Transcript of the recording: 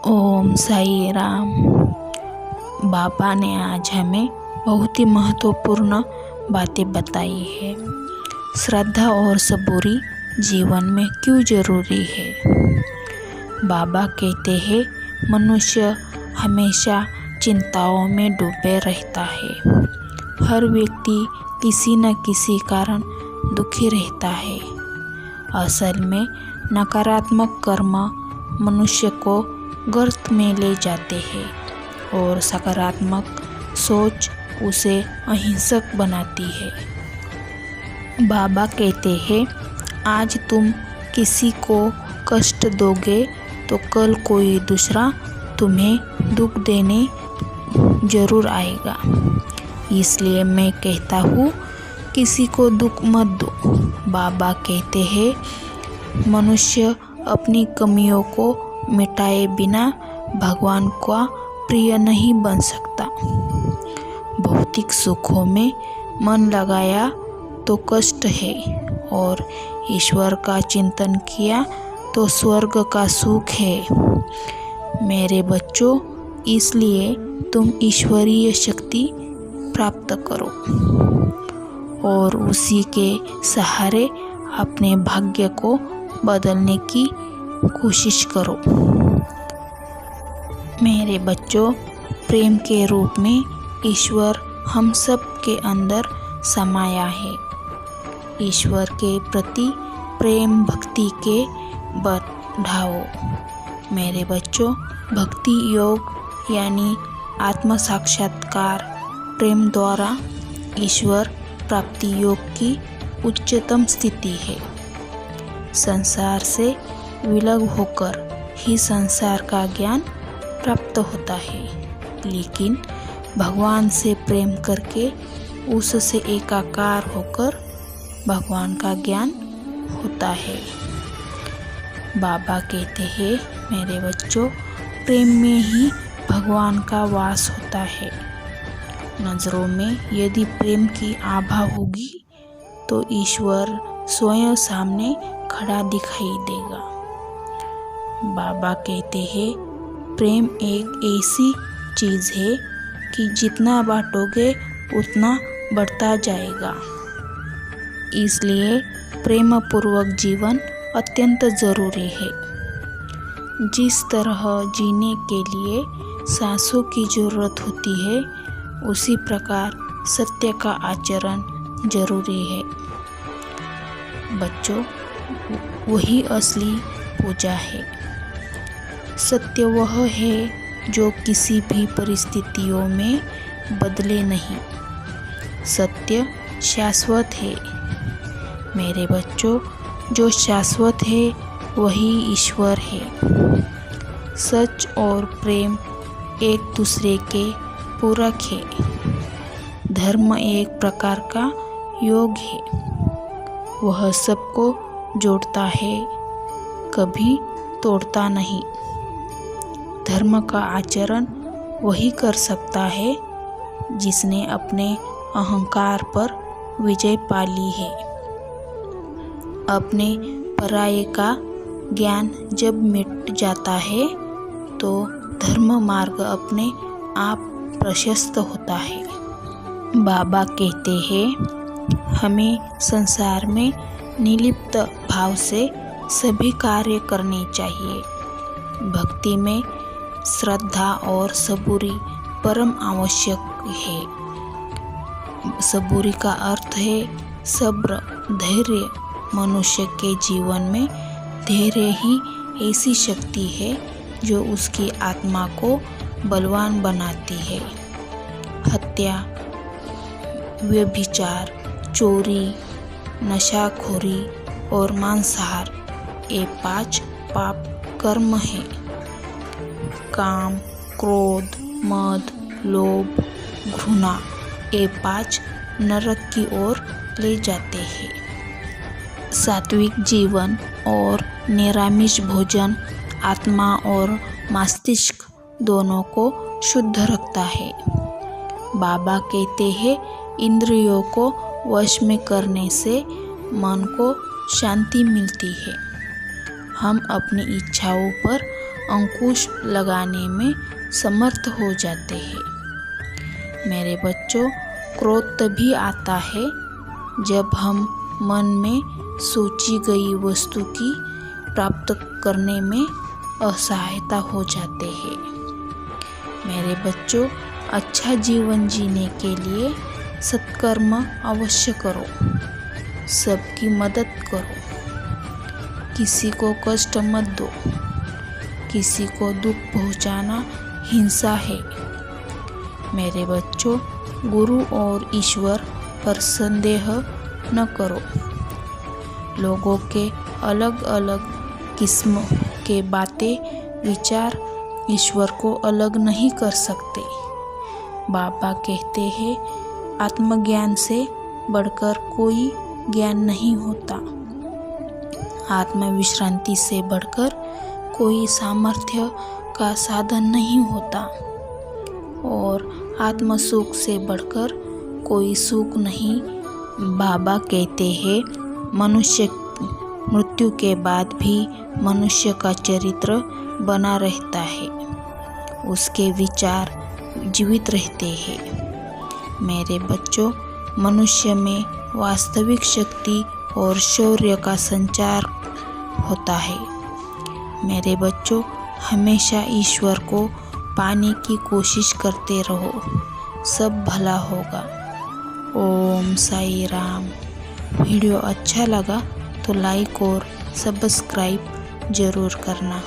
ओम साई राम। बाबा ने आज हमें बहुत ही महत्वपूर्ण बातें बताई है। श्रद्धा और सबूरी जीवन में क्यों जरूरी है। बाबा कहते हैं मनुष्य हमेशा चिंताओं में डूबे रहता है। हर व्यक्ति किसी न किसी कारण दुखी रहता है। असल में नकारात्मक कर्म मनुष्य को गर्त में ले जाते हैं और सकारात्मक सोच उसे अहिंसक बनाती है। बाबा कहते हैं आज तुम किसी को कष्ट दोगे तो कल कोई दूसरा तुम्हें दुख देने जरूर आएगा। इसलिए मैं कहता हूँ किसी को दुख मत दो। बाबा कहते हैं मनुष्य अपनी कमियों को मिटाए बिना भगवान का प्रिय नहीं बन सकता। भौतिक सुखों में मन लगाया तो कष्ट है और ईश्वर का चिंतन किया तो स्वर्ग का सुख है। मेरे बच्चों, इसलिए तुम ईश्वरीय शक्ति प्राप्त करो और उसी के सहारे अपने भाग्य को बदलने की कोशिश करो। मेरे बच्चों, प्रेम के रूप में ईश्वर हम सब के अंदर समाया है। ईश्वर के प्रति प्रेम भक्ति के बढ़ाओ। मेरे बच्चों, भक्ति योग यानी आत्म साक्षात्कार प्रेम द्वारा ईश्वर प्राप्ति योग की उच्चतम स्थिति है। संसार से विलग होकर ही संसार का ज्ञान प्राप्त होता है, लेकिन भगवान से प्रेम करके उससे एकाकार होकर भगवान का ज्ञान होता है। बाबा कहते हैं मेरे बच्चों, प्रेम में ही भगवान का वास होता है। नज़रों में यदि प्रेम की आभा होगी तो ईश्वर स्वयं सामने खड़ा दिखाई देगा। बाबा कहते हैं प्रेम एक ऐसी चीज़ है कि जितना बांटोगे उतना बढ़ता जाएगा। इसलिए प्रेम पूर्वक जीवन अत्यंत ज़रूरी है। जिस तरह जीने के लिए सांसों की ज़रूरत होती है, उसी प्रकार सत्य का आचरण जरूरी है। बच्चों, वही असली पूजा है। सत्य वह है जो किसी भी परिस्थितियों में बदले नहीं। सत्य शाश्वत है। मेरे बच्चों, जो शाश्वत है वही ईश्वर है। सच और प्रेम एक दूसरे के पूरक है। धर्म एक प्रकार का योग है। वह सबको जोड़ता है, कभी तोड़ता नहीं। धर्म का आचरण वही कर सकता है जिसने अपने अहंकार पर विजय पा ली है। अपने पराये का ज्ञान जब मिट जाता है तो धर्म मार्ग अपने आप प्रशस्त होता है। बाबा कहते हैं हमें संसार में निर्लिप्त भाव से सभी कार्य करने चाहिए। भक्ति में श्रद्धा और सबूरी परम आवश्यक है। सबूरी का अर्थ है सब्र, धैर्य। मनुष्य के जीवन में धैर्य ही ऐसी शक्ति है जो उसकी आत्मा को बलवान बनाती है। हत्या, व्यभिचार, चोरी, नशाखोरी और मांसाहार ये 5 पाप कर्म हैं। काम, क्रोध, मद, लोभ, घृणा ये 5 नरक की ओर ले जाते हैं। सात्विक जीवन और निरामिष भोजन आत्मा और मस्तिष्क दोनों को शुद्ध रखता है। बाबा कहते हैं इंद्रियों को वश में करने से मन को शांति मिलती है। हम अपनी इच्छाओं पर अंकुश लगाने में समर्थ हो जाते हैं। मेरे बच्चों, क्रोध तभी आता है जब हम मन में सोची गई वस्तु की प्राप्त करने में असहायता हो जाते हैं। मेरे बच्चों, अच्छा जीवन जीने के लिए सत्कर्म अवश्य करो, सबकी मदद करो, किसी को कष्ट मत दो। किसी को दुख पहुंचाना हिंसा है। मेरे बच्चों, गुरु और ईश्वर पर संदेह न करो। लोगों के अलग अलग किस्म के बातें विचार ईश्वर को अलग नहीं कर सकते। बाबा कहते हैं, आत्मज्ञान से बढ़कर कोई ज्ञान नहीं होता। आत्मविश्रांति से बढ़कर कोई सामर्थ्य का साधन नहीं होता और आत्मसुख से बढ़कर कोई सुख नहीं। बाबा कहते हैं, मनुष्य मृत्यु के बाद भी मनुष्य का चरित्र बना रहता है, उसके विचार जीवित रहते हैं। मेरे बच्चों, मनुष्य में वास्तविक शक्ति और शौर्य का संचार होता है। मेरे बच्चों, हमेशा ईश्वर को पाने की कोशिश करते रहो, सब भला होगा। ओम साई राम। वीडियो अच्छा लगा तो लाइक और सब्सक्राइब ज़रूर करना।